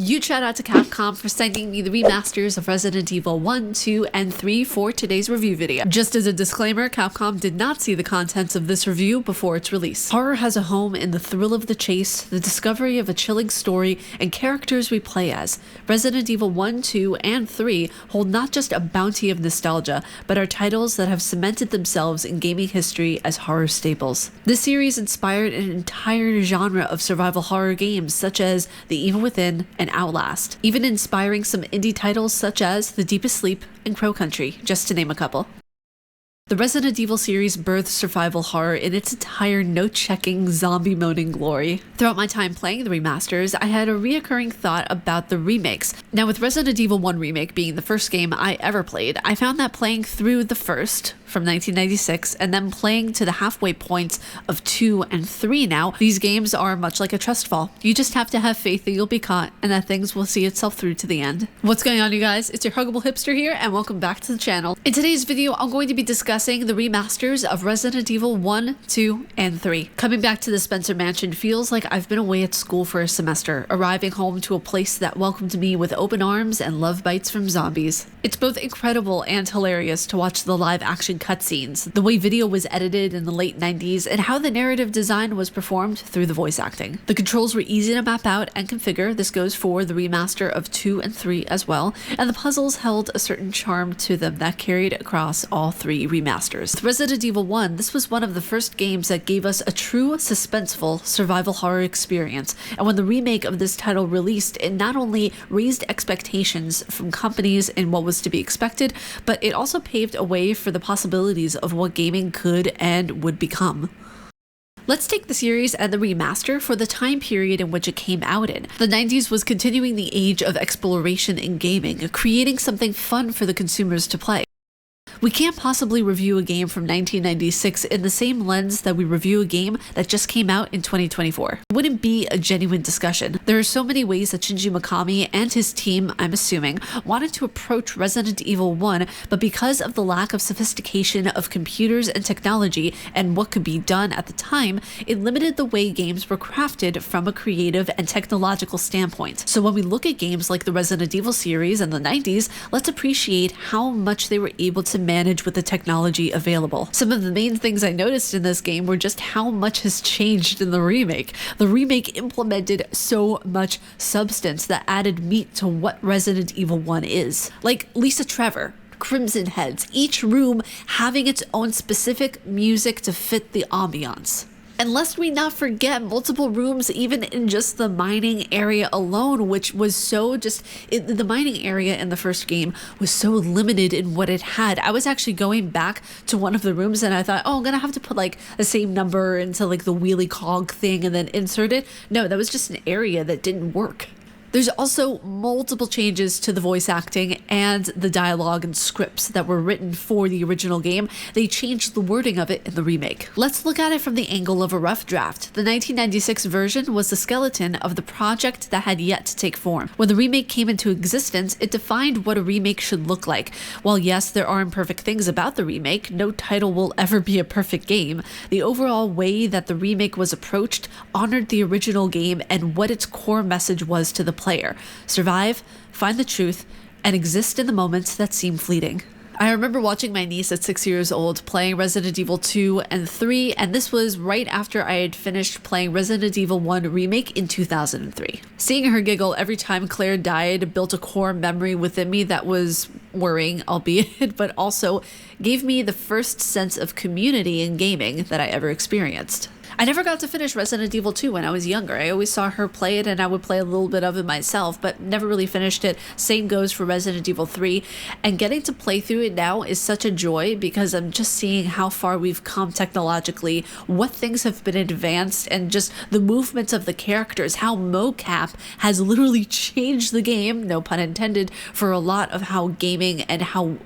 Huge shout out to Capcom for sending me the remasters of Resident Evil 1, 2, and 3 for today's review video. Just as a disclaimer, Capcom did not see the contents of this review before its release. Horror has a home in the thrill of the chase, the discovery of a chilling story, and characters we play as. Resident Evil 1, 2, and 3 hold not just a bounty of nostalgia, but are titles that have cemented themselves in gaming history as horror staples. This series inspired an entire genre of survival horror games such as The Evil Within and Outlast, even inspiring some indie titles such as The Deepest Sleep and Crow Country, just to name a couple. The Resident Evil series birthed survival horror in its entire note-checking, zombie-moaning glory. Throughout my time playing the remasters, I had a reoccurring thought about the remakes. Now, with Resident Evil 1 Remake being the first game I ever played, I found that playing through the first, from 1996, and then playing to the halfway points of 2 and 3 now, these games are much like a trust fall. You just have to have faith that you'll be caught and that things will see itself through to the end. What's going on, you guys? It's your Huggable Hipster here, and welcome back to the channel. In today's video, I'm going to be discussing the remasters of Resident Evil 1, 2, and 3. Coming back to the Spencer Mansion feels like I've been away at school for a semester, arriving home to a place that welcomed me with open arms and love bites from zombies. It's both incredible and hilarious to watch the live action cutscenes, the way video was edited in the late 90s, and how the narrative design was performed through the voice acting. The controls were easy to map out and configure. This goes for the remaster of 2 and 3 as well, and the puzzles held a certain charm to them that carried across all 3 remasters. With Resident Evil 1, this was one of the first games that gave us a true suspenseful survival horror experience, and when the remake of this title released, it not only raised expectations from companies in what was to be expected, but it also paved a way for the possibilities of what gaming could and would become. Let's take the series and the remaster for the time period in which it came out in. The 90s was continuing the age of exploration in gaming, creating something fun for the consumers to play. We can't possibly review a game from 1996 in the same lens that we review a game that just came out in 2024. It wouldn't be a genuine discussion. There are so many ways that Shinji Mikami and his team, I'm assuming, wanted to approach Resident Evil 1, but because of the lack of sophistication of computers and technology and what could be done at the time, it limited the way games were crafted from a creative and technological standpoint. So when we look at games like the Resident Evil series in the 90s, let's appreciate how much they were able to manage with the technology available. Some of the main things I noticed in this game were just how much has changed in the remake. The remake implemented so much substance that added meat to what Resident Evil 1 is. Like Lisa Trevor, Crimson Heads, each room having its own specific music to fit the ambiance. And lest we not forget multiple rooms even in just the mining area alone, which was so the mining area in the first game was so limited in what it had. I was actually going back to one of the rooms and I thought, oh, I'm gonna have to put like the same number into like the wheelie cog thing and then insert it. No, that was just an area that didn't work. There's also multiple changes to the voice acting and the dialogue and scripts that were written for the original game. They changed the wording of it in the remake. Let's look at it from the angle of a rough draft. The 1996 version was the skeleton of the project that had yet to take form. When the remake came into existence, it defined what a remake should look like. While yes, there are imperfect things about the remake, no title will ever be a perfect game, the overall way that the remake was approached honored the original game and what its core message was to the player. Survive, find the truth, and exist in the moments that seem fleeting. I remember watching my niece at 6 years old playing Resident Evil 2 and 3, and this was right after I had finished playing Resident Evil 1 Remake in 2003. Seeing her giggle every time Claire died built a core memory within me that was worrying, albeit, but also gave me the first sense of community in gaming that I ever experienced. I never got to finish Resident Evil 2 when I was younger. I always saw her play it and I would play a little bit of it myself, but never really finished it. Same goes for Resident Evil 3. And getting to play through it now is such a joy because I'm just seeing how far we've come technologically, what things have been advanced, and just the movements of the characters, how mocap has literally changed the game, no pun intended, for a lot of how gaming and how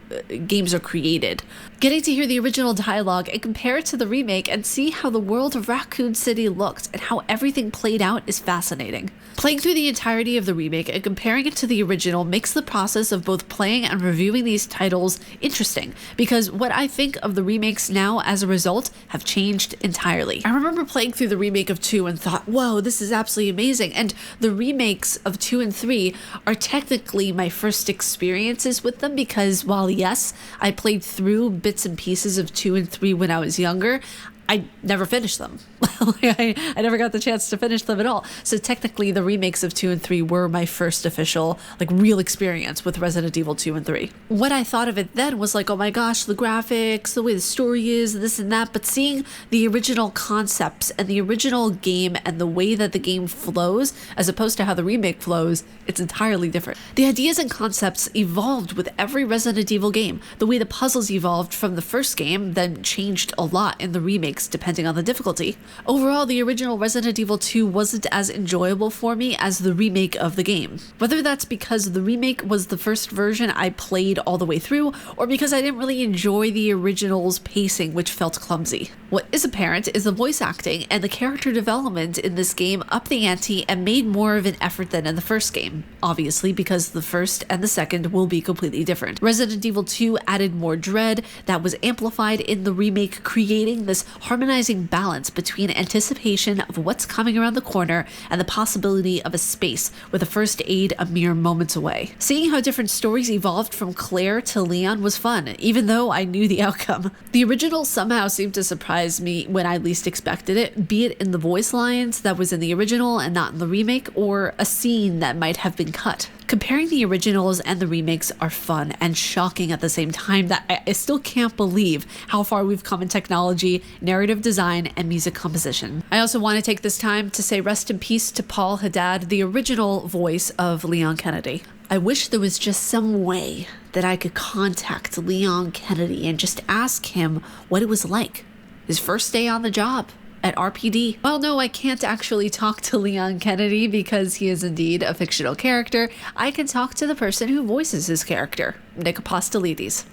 games are created. Getting to hear the original dialogue and compare it to the remake and see how the world of Raccoon City looked and how everything played out is fascinating. Playing through the entirety of the remake and comparing it to the original makes the process of both playing and reviewing these titles interesting, because what I think of the remakes now as a result have changed entirely. I remember playing through the remake of 2 and thought, whoa, this is absolutely amazing, and the remakes of 2 and 3 are technically my first experiences with them, because while yes, I played through bits and pieces of 2 and 3 when I was younger, I never finished them. I never got the chance to finish them at all. So technically the remakes of 2 and 3 were my first official, real experience with Resident Evil 2 and 3. What I thought of it then was like, oh my gosh, the graphics, the way the story is, this and that. But seeing the original concepts and the original game and the way that the game flows, as opposed to how the remake flows, it's entirely different. The ideas and concepts evolved with every Resident Evil game. The way the puzzles evolved from the first game then changed a lot in the remakes, depending on the difficulty. Overall, the original Resident Evil 2 wasn't as enjoyable for me as the remake of the game. Whether that's because the remake was the first version I played all the way through, or because I didn't really enjoy the original's pacing, which felt clumsy. What is apparent is the voice acting and the character development in this game upped the ante and made more of an effort than in the first game, obviously because the first and the second will be completely different. Resident Evil 2 added more dread that was amplified in the remake, creating this harmonizing balance between anticipation of what's coming around the corner and the possibility of a space with the first aid a mere moments away. Seeing how different stories evolved from Claire to Leon was fun, even though I knew the outcome. The original somehow seemed to surprise me when I least expected it, be it in the voice lines that was in the original and not in the remake, or a scene that might have been cut. Comparing the originals and the remakes are fun and shocking at the same time that I still can't believe how far we've come in technology, narrative design, and music composition. I also want to take this time to say rest in peace to Paul Haddad, the original voice of Leon Kennedy. I wish there was just some way that I could contact Leon Kennedy and just ask him what it was like, his first day on the job at RPD. Well, no, I can't actually talk to Leon Kennedy because he is indeed a fictional character. I can talk to the person who voices his character, Nick Apostolides.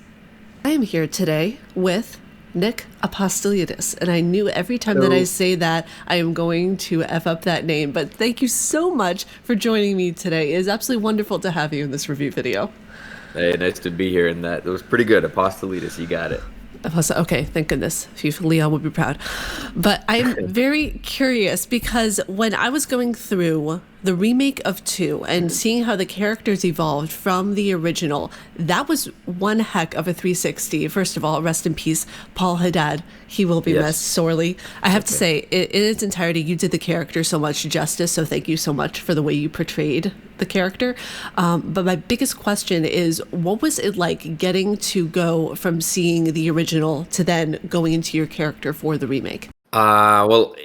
I am here today with Nick Apostolides, and I knew every time that I say that I am going to F up that name, but thank you so much for joining me today. It is absolutely wonderful to have you in this review video. Hey, nice to be here, and that it was pretty good. Apostolides, you got it. Okay, thank goodness. Leon would be proud. But I'm very curious because when I was going through the remake of 2 and seeing how the characters evolved from the original, that was one heck of a 360. First of all, rest in peace, Paul Haddad. He will be missed sorely. I have to say, in its entirety, you did the character so much justice, so thank you so much for the way you portrayed the character. But my biggest question is, what was it like getting to go from seeing the original to then going into your character for the remake? Well,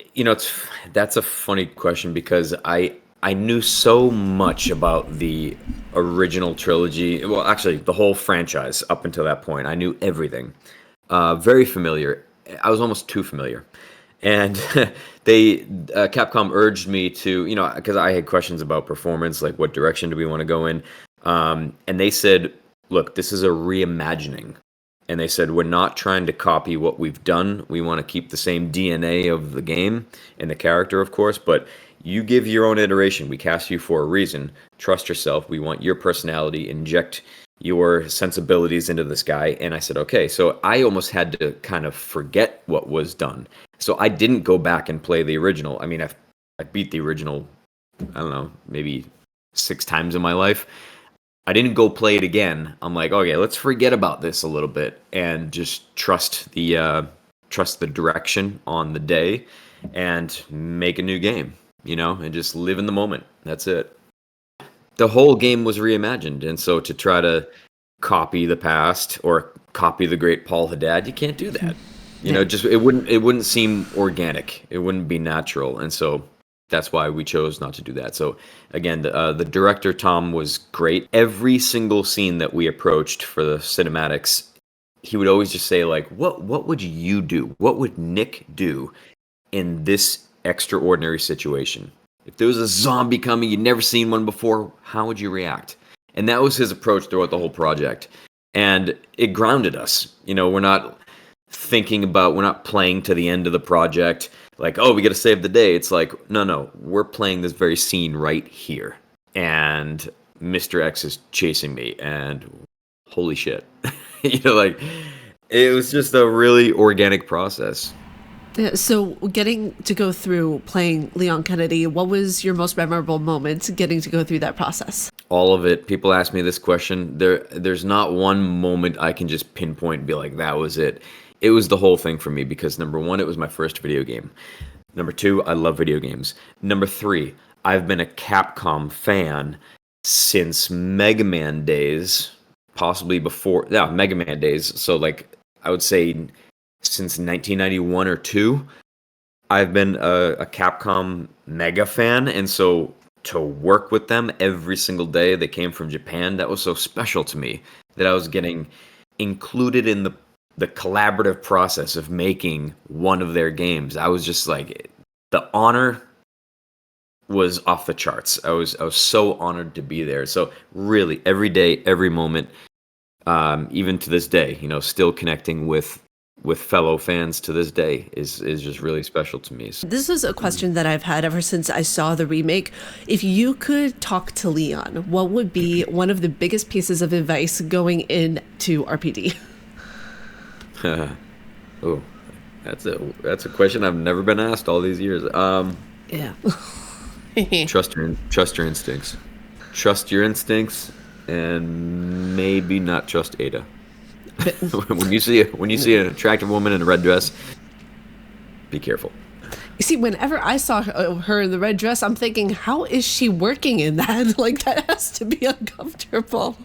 that's a funny question because I knew so much about the original trilogy. Well, actually, the whole franchise up until that point. I knew everything. Very familiar. I was almost too familiar. And Capcom urged me to, because I had questions about performance, like what direction do we want to go in? And they said, look, this is a reimagining. And they said, we're not trying to copy what we've done. We want to keep the same DNA of the game and the character, of course, but you give your own iteration. We cast you for a reason. Trust yourself. We want your personality. Inject your sensibilities into this guy. And I said, okay. So I almost had to kind of forget what was done. So I didn't go back and play the original. I mean, I beat the original, I don't know, maybe 6 times in my life. I didn't go play it again. I'm like, okay, let's forget about this a little bit and just trust the direction on the day and make a new game, and just live in the moment. That's it. The whole game was reimagined, and so to try to copy the past or copy the great Paul Haddad, you can't do that. Just it wouldn't seem organic. It wouldn't be natural, and so that's why we chose not to do that. So again, the director Tom was great. Every single scene that we approached for the cinematics, he would always just say like, "What would you do? What would Nick do in this extraordinary situation? If there was a zombie coming, you'd never seen one before, how would you react?" And that was his approach throughout the whole project. And it grounded us. We're not playing to the end of the project. like, oh, we got to save the day. It's like, no, we're playing this very scene right here, and Mr. X is chasing me, and holy shit, like it was just a really organic process. Yeah, so getting to go through playing Leon Kennedy, what was your most memorable moment getting to go through that process? All of it. People ask me this question. There's not one moment I can just pinpoint and be like, that was it. It was the whole thing for me because number one, it was my first video game. Number two, I love video games. Number three, I've been a Capcom fan since Mega Man days, possibly before, Mega Man days. So like, I would say since 1991 or 2, I've been a Capcom mega fan, and so to work with them every single day, they came from Japan, that was so special to me that I was getting included in the collaborative process of making one of their games. I was just like, the honor was off the charts. I was so honored to be there. So really, every day, every moment, even to this day, still connecting with fellow fans to this day is just really special to me. This is a question that I've had ever since I saw the remake. If you could talk to Leon, what would be one of the biggest pieces of advice going into RPD? Oh, that's a question I've never been asked all these years. Yeah. Trust your instincts. Trust your instincts, and maybe not trust Ada. when you see an attractive woman in a red dress, be careful. You see, whenever I saw her in the red dress, I'm thinking, how is she working in that? Like, that has to be uncomfortable.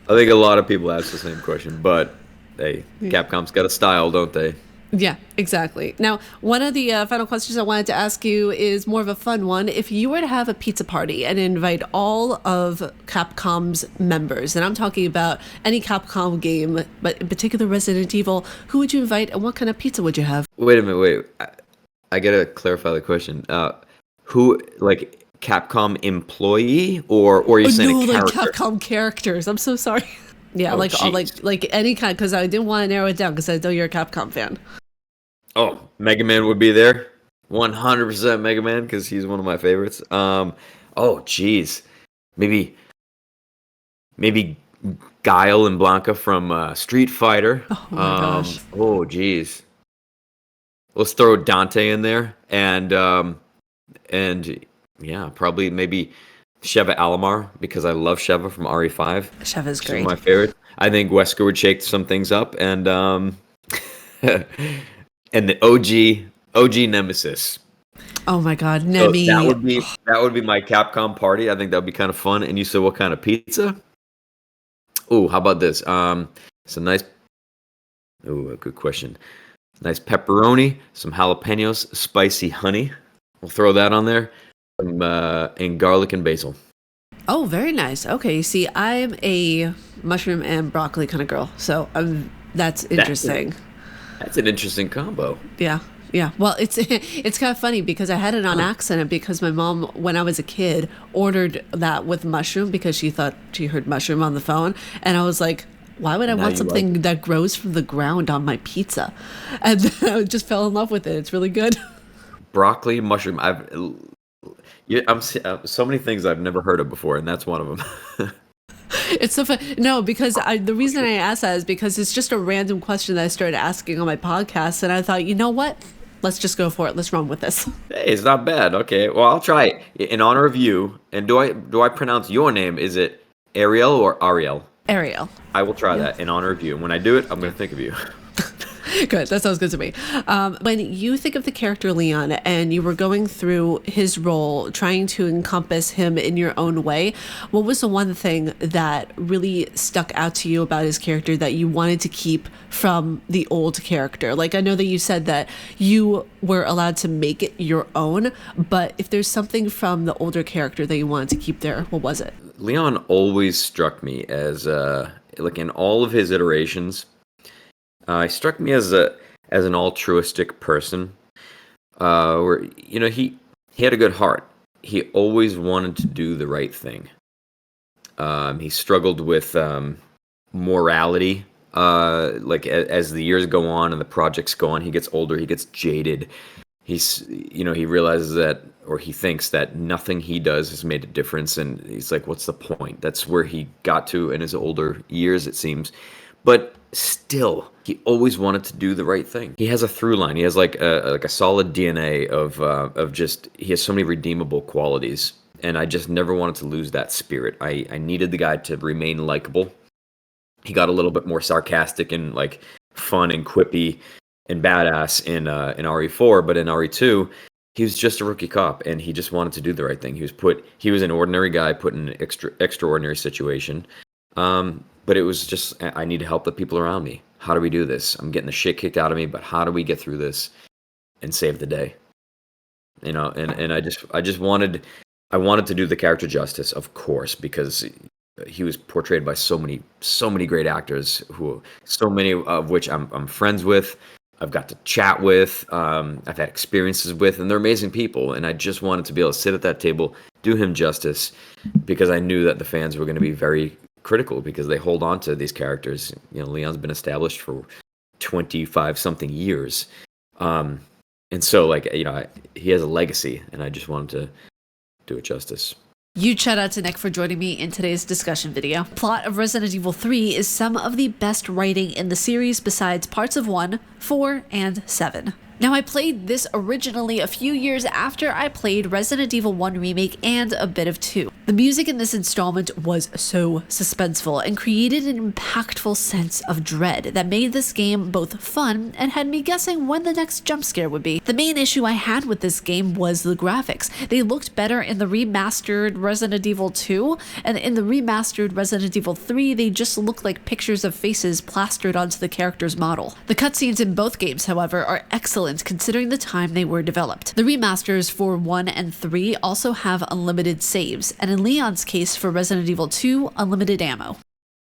I think a lot of people ask the same question, but hey, Capcom's got a style, don't they? Yeah, exactly. Now, one of the final questions I wanted to ask you is more of a fun one. If you were to have a pizza party and invite all of Capcom's members, and I'm talking about any Capcom game, but in particular Resident Evil, who would you invite and what kind of pizza would you have? Wait a minute, I gotta clarify the question. Who, like, Capcom employee, or are you saying a character? Like Capcom characters. I'm so sorry. Yeah, like any kind, because I didn't want to narrow it down because I know you're a Capcom fan. Oh, Mega Man would be there. 100% Mega Man, because he's one of my favorites. Geez. Maybe Guile and Blanca from Street Fighter. Oh my gosh. Oh, geez. Let's throw Dante in there. And yeah, probably maybe Sheva Alomar, because I love Sheva from RE5. Sheva's great. She's my favorite. I think Wesker would shake some things up, and and the OG Nemesis. Oh my God, Nemi. So that would be my Capcom party. I think that would be kind of fun. And you said what kind of pizza? Oh, how about this? It's a nice. Oh, a good question. Nice pepperoni, some jalapenos, spicy honey. We'll throw that on there. And garlic and basil. Oh, very nice. Okay, see, I'm a mushroom and broccoli kind of girl, so that's interesting. That's an interesting combo. Yeah. Well, it's kind of funny because I had it on accident because my mom, when I was a kid, ordered that with mushroom because she thought she heard mushroom on the phone, and I was like, why would I want something that grows from the ground on my pizza? And then I just fell in love with it. It's really good. Broccoli, mushroom. I'm so many things I've never heard of before, and that's one of them. It's so fun. No, because the reason I asked that is because it's just a random question that I started asking on my podcast, and I thought, you know what? Let's just go for it. Let's run with this. Hey, it's not bad. Okay, well, I'll try it in honor of you. And do I pronounce your name? Is it Ariel or Ariel? Ariel. I will try that in honor of you. And when I do it, I'm going to think of you. Good. That sounds good to me. When you think of the character Leon and you were going through his role, trying to encompass him in your own way, what was the one thing that really stuck out to you about his character that you wanted to keep from the old character? Like, I know that you said that you were allowed to make it your own, but if there's something from the older character that you wanted to keep there, what was it? Leon always struck me as, like, in all of his iterations, he struck me as an altruistic person, where he had a good heart. He always wanted to do the right thing. He struggled with morality. Like as the years go on and the projects go on, he gets older. He gets jaded. he realizes that, or he thinks that nothing he does has made a difference, and he's like, what's the point? That's where he got to in his older years, it seems. But still, he always wanted to do the right thing. He has a through line. He has like a solid DNA of just, he has so many redeemable qualities, and I just never wanted to lose that spirit. I needed the guy to remain likable. He got a little bit more sarcastic and like fun and quippy and badass in RE4, but in RE2, he was just a rookie cop, and he just wanted to do the right thing. He was an ordinary guy put in an extraordinary situation. But it was just, I need to help the people around me. How do we do this? I'm getting the shit kicked out of me, but how do we get through this and save the day? And I wanted to do the character justice, of course, because he was portrayed by so many great actors, so many of which I'm friends with. I've got to chat with, I've had experiences with, and they're amazing people. And I just wanted to be able to sit at that table, do him justice, because I knew that the fans were going to be very critical, because they hold on to these characters. Leon's been established for 25 something years. And so he has a legacy, and I just wanted to do it justice. Huge shout out to Nick for joining me in today's discussion video. Plot of Resident Evil 3 is some of the best writing in the series besides parts of 1, 4, and 7. Now, I played this originally a few years after I played Resident Evil 1 Remake and a bit of 2. The music in this installment was so suspenseful and created an impactful sense of dread that made this game both fun and had me guessing when the next jump scare would be. The main issue I had with this game was the graphics. They looked better in the remastered Resident Evil 2, and in the remastered Resident Evil 3, they just looked like pictures of faces plastered onto the character's model. The cutscenes in both games, however, are excellent considering the time they were developed. The remasters for 1 and 3 also have unlimited saves, and in Leon's case for Resident Evil 2, unlimited ammo.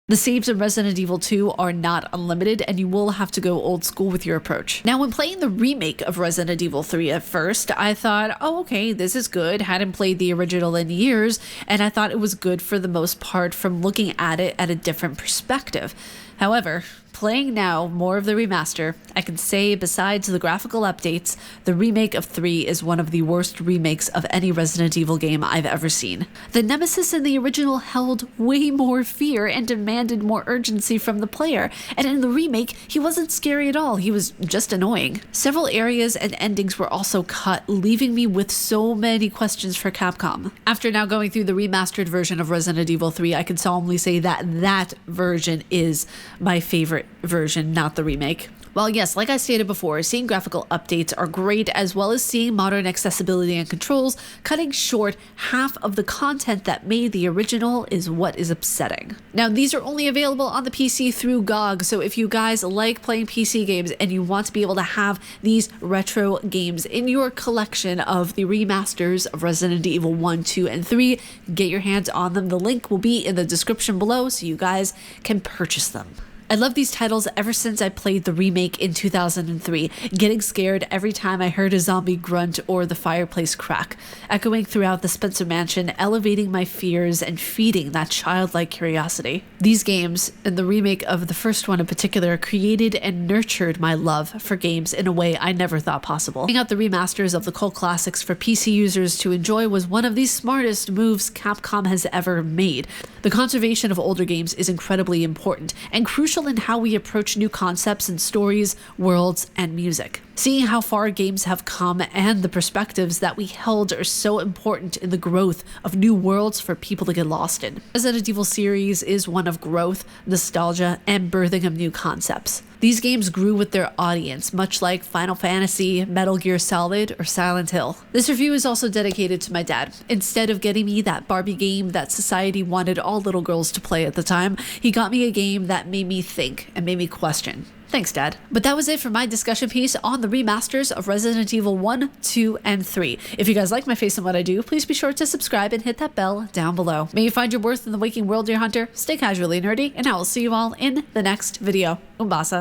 The saves in Resident Evil 2 are not unlimited, and you will have to go old school with your approach. Now, when playing the remake of Resident Evil 3 at first, I thought, oh, okay, this is good. Hadn't played the original in years, and I thought it was good for the most part from looking at it at a different perspective. However, playing now more of the remaster, I can say besides the graphical updates, the remake of 3 is one of the worst remakes of any Resident Evil game I've ever seen. The Nemesis in the original held way more fear and demanded more urgency from the player, and in the remake, he wasn't scary at all, he was just annoying. Several areas and endings were also cut, leaving me with so many questions for Capcom. After now going through the remastered version of Resident Evil 3, I can solemnly say that that version is my favorite version, not the remake. While yes, like I stated before, seeing graphical updates are great, as well as seeing modern accessibility and controls, cutting short half of the content that made the original is what is upsetting. Now, these are only available on the PC through GOG, so if you guys like playing PC games and you want to be able to have these retro games in your collection of the remasters of Resident Evil 1, 2, and 3, get your hands on them. The link will be in the description below so you guys can purchase them. I love these titles ever since I played the remake in 2003, getting scared every time I heard a zombie grunt or the fireplace crack, echoing throughout the Spencer Mansion, elevating my fears and feeding that childlike curiosity. These games, and the remake of the first one in particular, created and nurtured my love for games in a way I never thought possible. Putting out the remasters of the cult classics for PC users to enjoy was one of the smartest moves Capcom has ever made. The conservation of older games is incredibly important and crucial in how we approach new concepts in stories, worlds, and music. Seeing how far games have come and the perspectives that we held are so important in the growth of new worlds for people to get lost in. Resident Evil series is one of growth, nostalgia, and birthing of new concepts. These games grew with their audience, much like Final Fantasy, Metal Gear Solid, or Silent Hill. This review is also dedicated to my dad. Instead of getting me that Barbie game that society wanted all little girls to play at the time, he got me a game that made me think and made me question. Thanks, Dad. But that was it for my discussion piece on the remasters of Resident Evil 1, 2, and 3. If you guys like my face and what I do, please be sure to subscribe and hit that bell down below. May you find your worth in the waking world, dear hunter. Stay casually nerdy, and I will see you all in the next video. Umbasa.